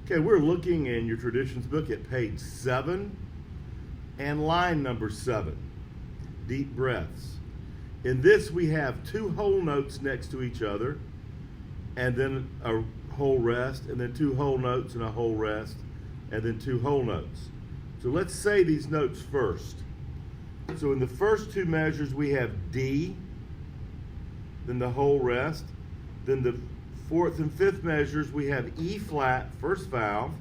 Okay, we're looking in your traditions book at page 7 and line number 7, deep breaths. In this we have two whole notes next to each other, and then a whole rest, and then two whole notes and a whole rest, and then two whole notes. So let's say these notes first. So in the first two measures we have D, then the whole rest. Then the fourth and fifth measures we have E flat, first valve,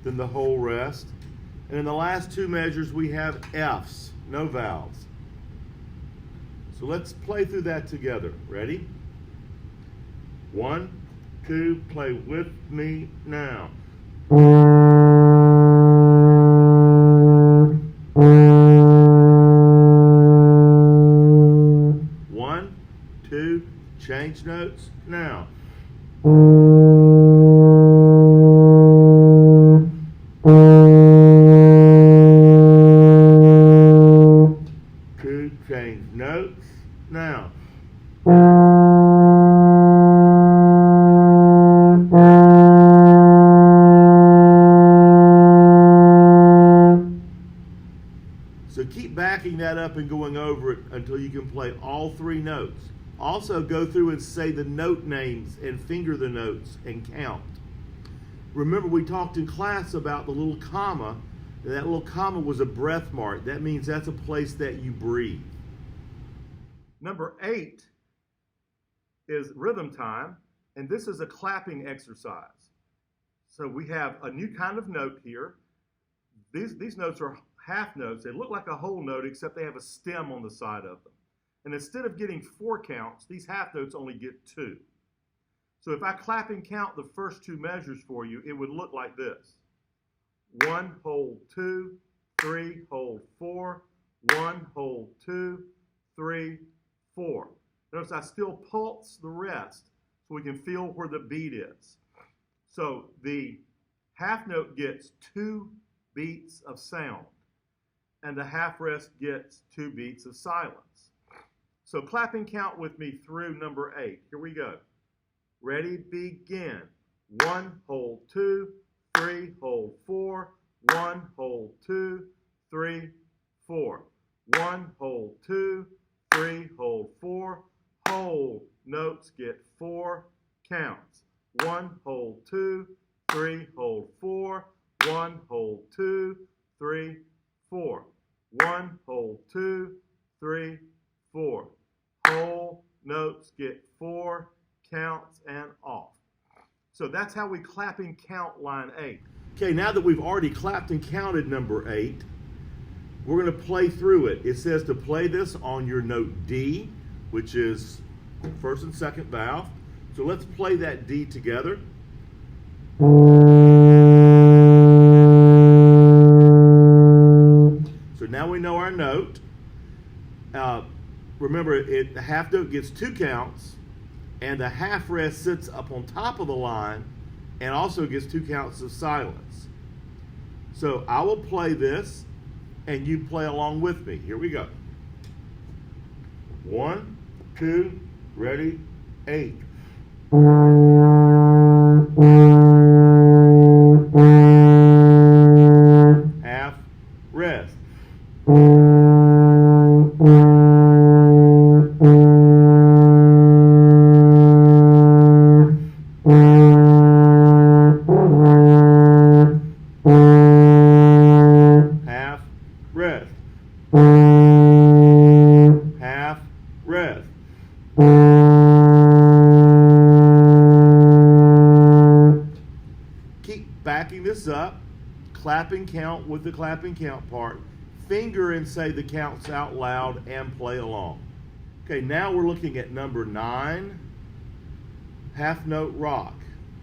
then the whole rest. And in the last two measures we have Fs, no valves. So let's play through that together. Ready? 1, 2, play with me now. 1, 2, change notes now. 2, change notes now. So keep backing that up and going over it until you can play all three notes. Also go through and say the note names and finger the notes and count. Remember, we talked in class about the little comma. That little comma was a breath mark. That means that's a place that you breathe. Number 8 is rhythm time, and this is a clapping exercise. So we have a new kind of note here. These notes are half notes. They look like a whole note, except they have a stem on the side of them. And instead of getting 4 counts, these half notes only get 2. So if I clap and count the first two measures for you, it would look like this. 1, hold 2, 3, hold 4, 1, hold 2, 3, 4. Notice I still pulse the rest so we can feel where the beat is. So the half note gets 2 beats of sound, and the half rest gets 2 beats of silence. So clap and count with me through number 8. Here we go. Ready, begin. 1, hold 2, 3, hold 4, 1, hold 2, 3, 4. 1, hold 2, 3, hold 4, hold. Notes get 4 counts. 1, hold 2, 3, hold 4, 1, hold 2, 3, 4. 1, hold 2, 3, 4. Whole notes get 4 counts and off. So that's how we clap and count line 8. Okay, now that we've already clapped and counted number 8, we're going to play through it. It says to play this on your note D, which is first and second valve. So let's play that D together. So now we know our note. Remember, the half note gets 2 counts, and the half rest sits up on top of the line and also gets 2 counts of silence. So I will play this, and you play along with me. Here we go. 1, 2, ready, 8. Half rest. Half rest. Half rest. Keep backing this up. Clap and count with the clap and count part. Finger and say the counts out loud and play along. Okay, now we're looking at number 9, half note rock.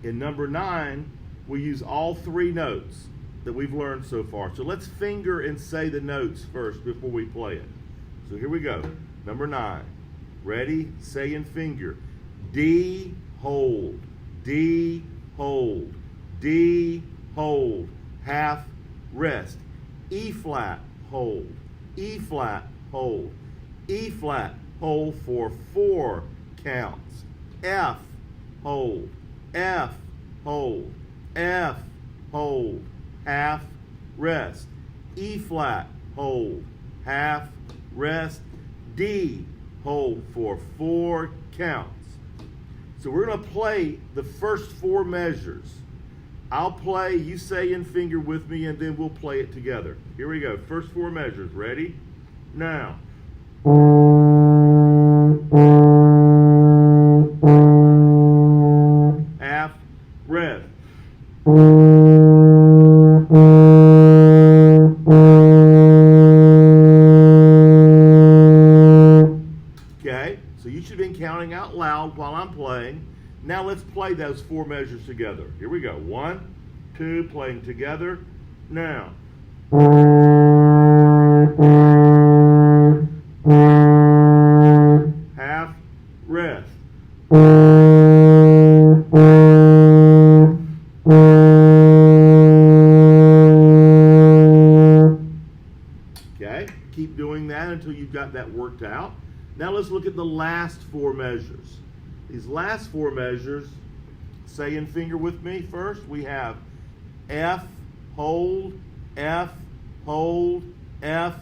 In number 9, we use all 3 notes that we've learned so far. So let's finger and say the notes first before we play it. So here we go. Number 9. Ready, say and finger. D, hold, D, hold, D, hold, half rest. E flat, hold, E flat, hold, E flat, hold for 4 counts. F, hold, F, hold, F, hold, half, rest. E flat, hold, half, rest. D, hold for 4 counts. So we're going to play the first 4 measures. I'll play, you say and finger with me, and then we'll play it together. Here we go. First 4 measures. Ready? Now. Half, rest. Okay, so you should have been counting out loud while I'm playing. Now let's play those 4 measures together. Here we go. 1, 2, playing together. Now. Half, rest. Okay, keep doing that until you've got that worked out. Now let's look at the last 4 measures. These last 4 measures, say and finger with me first. We have F, hold, F, hold, F,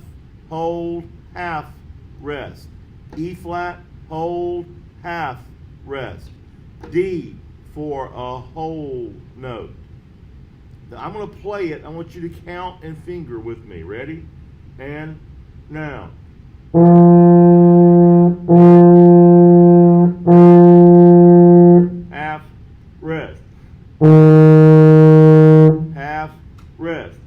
hold, half, rest. E flat, hold, half, rest. D for a whole note. Now, I'm going to play it. I want you to count and finger with me. Ready? And now. Half, rest. Half, rest.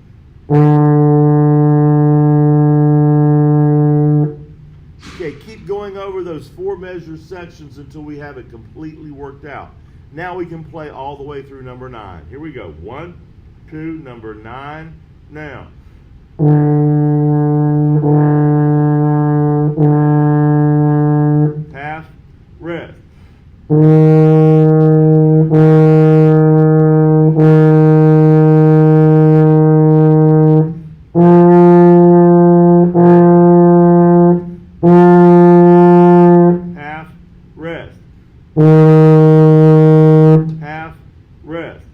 Okay, keep going over those 4 measure sections until we have it completely worked out. Now we can play all the way through number 9. Here we go. 1, 2, number 9. Now. Half, rest. Half, rest. Half, rest.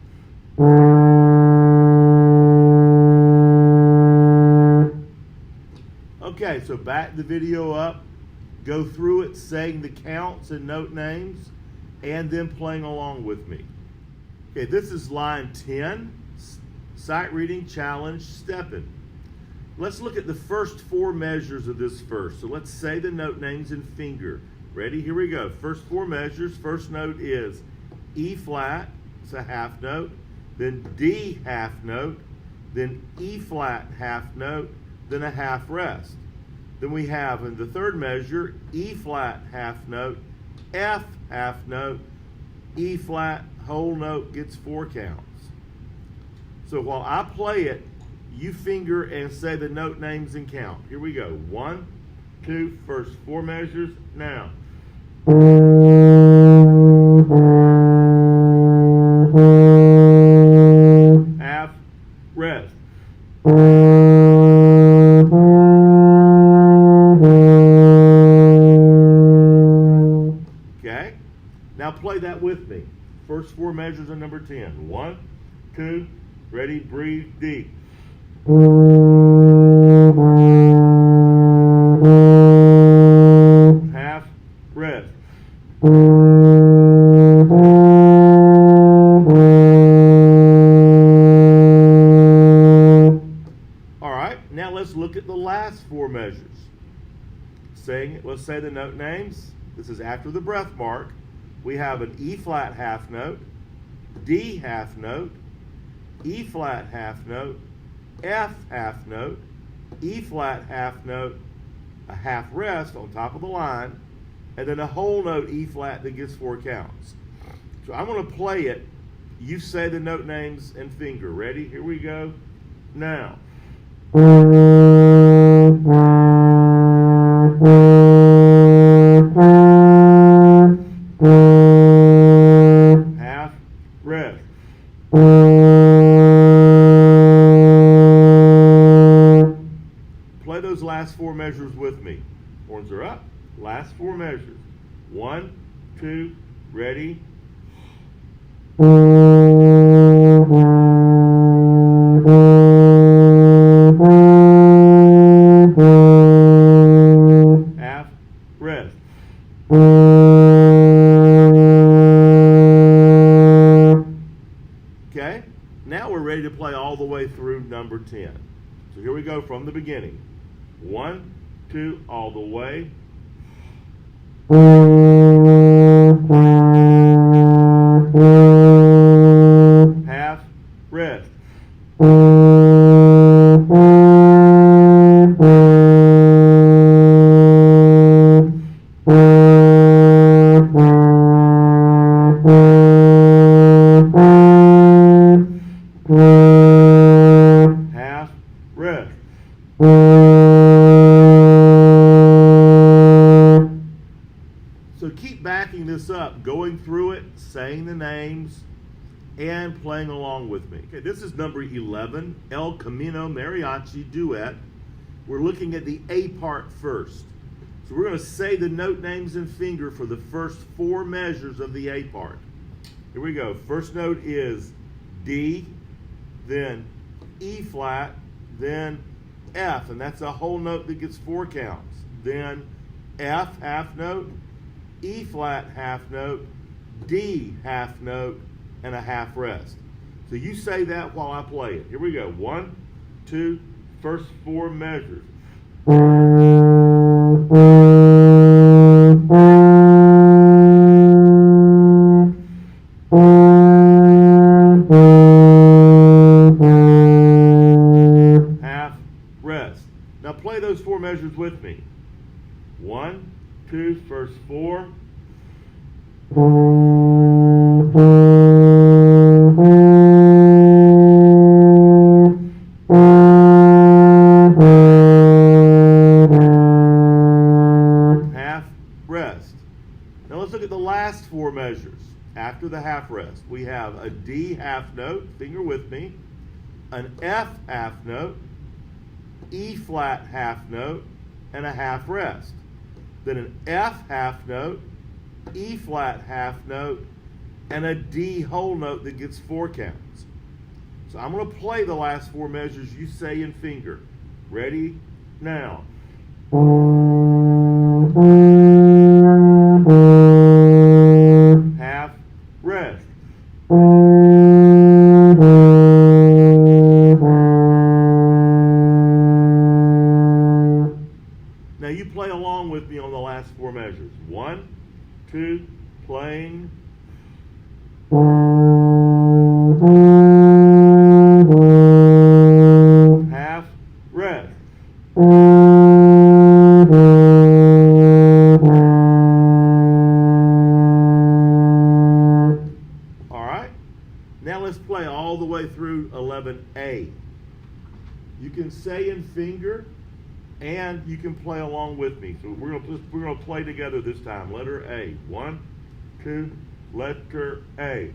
Okay, so back the video up, go through it saying the counts and note names, and then playing along with me. Okay, this is line 10, sight reading challenge, stepping. Let's look at the first 4 measures of this first. So let's say the note names and finger. Ready? Here we go. First 4 measures. First note is E flat, it's a half note, then D half note, then E flat half note, then a half rest. Then we have in the third measure, E flat half note, F half note, E flat whole note gets 4 counts. So while I play it, you finger and say the note names and count. Here we go. 1, 2, first 4 measures, now. Half, rest. Okay, now play that with me. First 4 measures of number 10. 1, 2, ready, breathe deep. Half, rest. All right, now let's look at the last 4 measures. Let's say the note names. This is after the breath mark. We have an E flat half note, D half note, E flat half note, F half note, E flat half note, a half rest on top of the line, and then a whole note E flat that gets 4 counts. So I'm going to play it. You say the note names and finger. Ready? Here we go. Now. Half, rest. Play those last 4 measures with me. Horns are up. Last 4 measures. 1, 2, ready. from the beginning. 1, 2, all the way. Half, rest. Half, rest. So keep backing this up, going through it, saying the names, and playing along with me. Okay, this is number 11, El Camino Mariachi Duet. We're looking at the A part first. So we're going to say the note names and finger for the first 4 measures of the A part. Here we go. First note is D, then E flat, then F, and that's a whole note that gets 4 counts. Then F, half note, E flat, half note, D, half note, and a half rest. So you say that while I play it. Here we go. 1, 2, first 4 measures. Half rest. Now play those 4 measures with me. 1, 2, first 4. Half rest. Now let's look at the last 4 measures. After the half rest, we have a D half note, finger with me, an F half note, E flat half note, and a half rest. Then an F half note, E flat half note, and a D whole note that gets 4 counts. So I'm going to play the last 4 measures you say in finger. Ready? Now. Half rest. Now you play along with me on the last 4 measures. 1, 2, playing. Half rest. All right. Now let's play all the way through 11A. You can say in finger, and you can play along with me. So we're gonna play together this time. Letter A. 1, 2, letter A.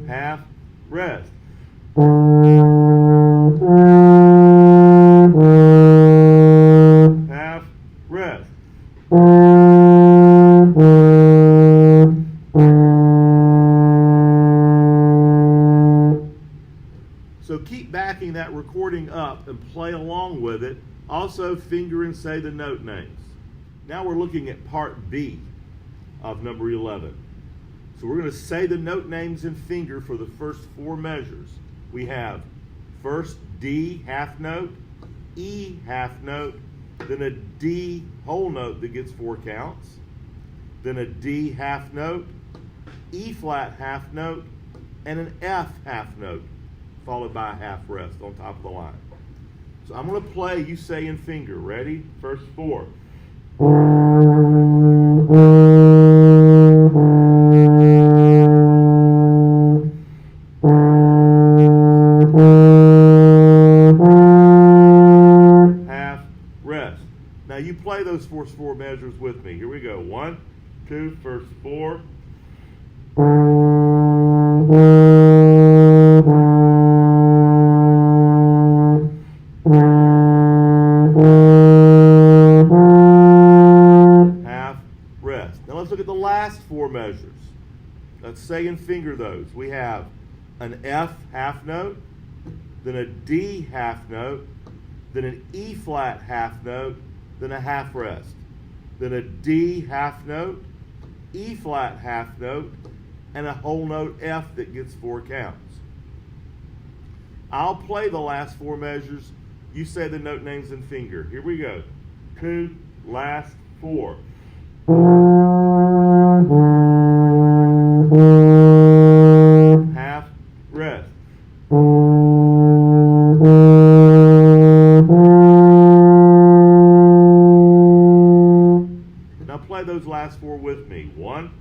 Half rest. Half rest. So keep backing that recording up and play along with it. Also finger and say the note names. Now we're looking at part B of number 11. So we're going to say the note names and finger for the first 4 measures. We have first D half note, E half note, then a D whole note that gets 4 counts, then a D half note, E flat half note, and an F half note, followed by a half rest on top of the line. So I'm going to play, you say in finger. Ready? First 4. Half rest. Now you play those first 4 measures with me. Here we go. 1, 2, first 4. Half rest. Now let's look at the last 4 measures. Let's say and finger those. We have an F half note, then a D half note, then an E flat half note, then a half rest. then a D half note, E flat half note, and a whole note F that gets 4 counts. I'll play the last 4 measures. You say the note names and finger. Here we go. 2, last 4. Half, rest. Now play those last 4 with me. 1,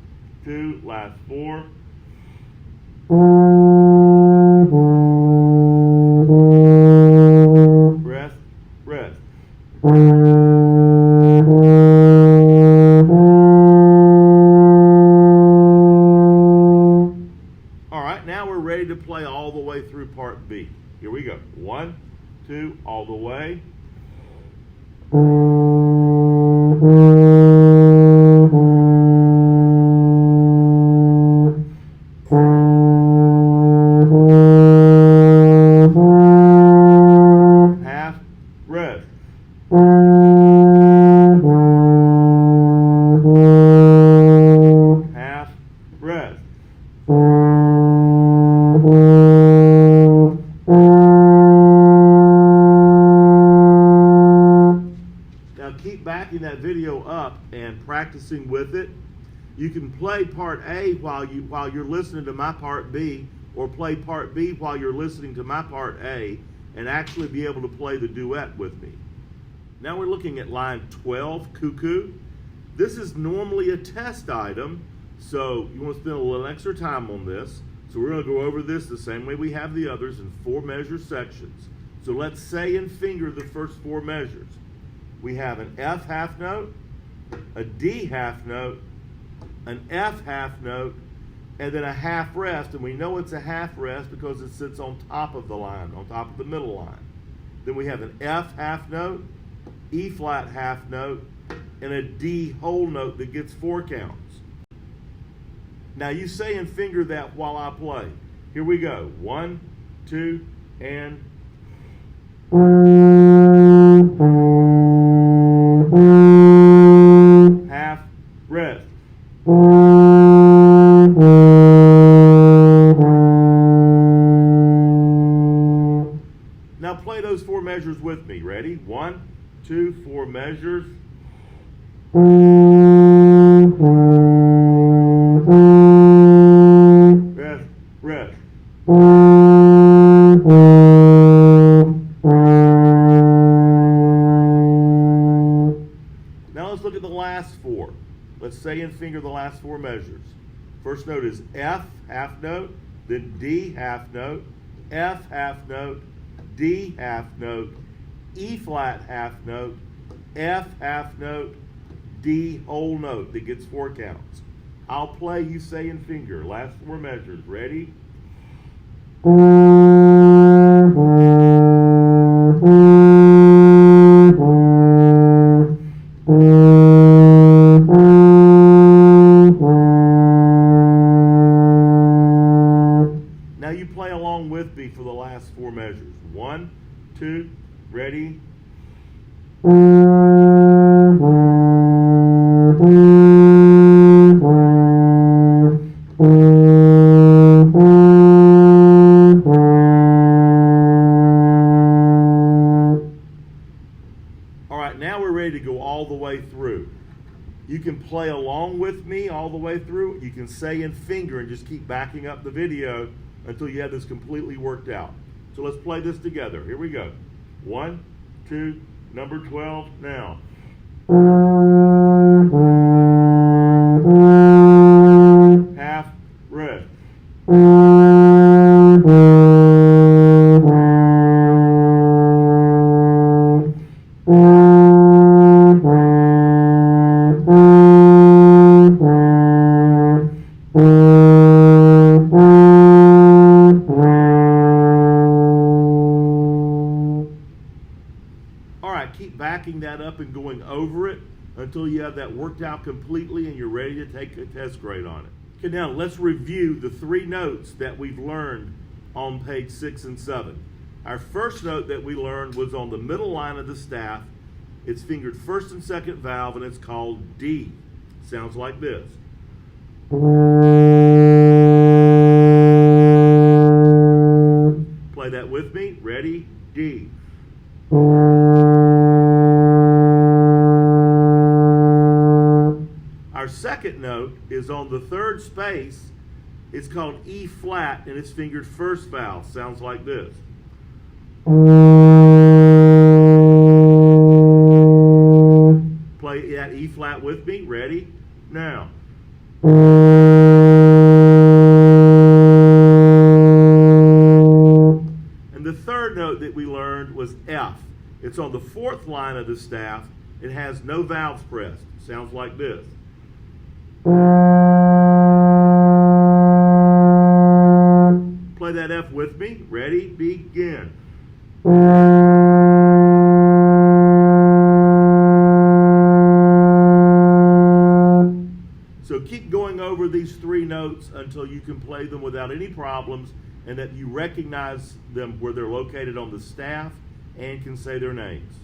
2, last 4. Rest, rest. All right, now we're ready to play all the way through part B. Here we go. 1, 2, all the way. Half, rest. Half, rest. Now keep backing that video up and practicing with it. You can play part A while you're listening to my part B, or play part B while you're listening to my part A, and actually be able to play the duet with me. Now we're looking at line 12, cuckoo. This is normally a test item, so you want to spend a little extra time on this. So we're going to go over this the same way we have the others in 4 measure sections. So let's say and finger the first 4 measures. We have an F half note, a D half note, an F half note, and then a half rest. And we know it's a half rest because it sits on top of the line, on top of the middle line. Then we have an F half note, E flat half note, and a D whole note that gets 4 counts. Now you say and finger that while I play. Here we go. 1, 2, and half rest. Now play those 4 measures with me. Ready? 1, 2, 4 measures. Rest, rest. Now let's look at the last 4. Let's say and finger the last 4 measures. First note is F, half note, then D, half note, F, half note, D, half note, E flat, half note, F, half note, D, whole note that gets 4 counts. I'll play, you say and finger. Last 4 measures. Ready? Now you play along with me for the last 4 measures. 1, 2, ready? All right, now we're ready to go all the way through. You can play along with me all the way through. You can say and finger and just keep backing up the video until you have this completely worked out. So let's play this together. Here we go. 1, 2, number 12 now. Half rest. Keep backing that up and going over it until you have that worked out completely and you're ready to take a test grade on it. Okay, now let's review the 3 notes that we've learned on page 6 and 7. Our first note that we learned was on the middle line of the staff It's fingered first and second valve, and it's called D. Sounds like this. Play that with me. Ready? D. Our second note is on the third space. It's called E flat, and it's fingered first valve. Sounds like this. Play that E flat with me. Ready? Now. And the third note that we learned was F. It's on the fourth line of the staff. It has no valves pressed. Sounds like this. Play that F with me. Ready? Begin. So keep going over these three notes until you can play them without any problems and that you recognize them where they're located on the staff and can say their names.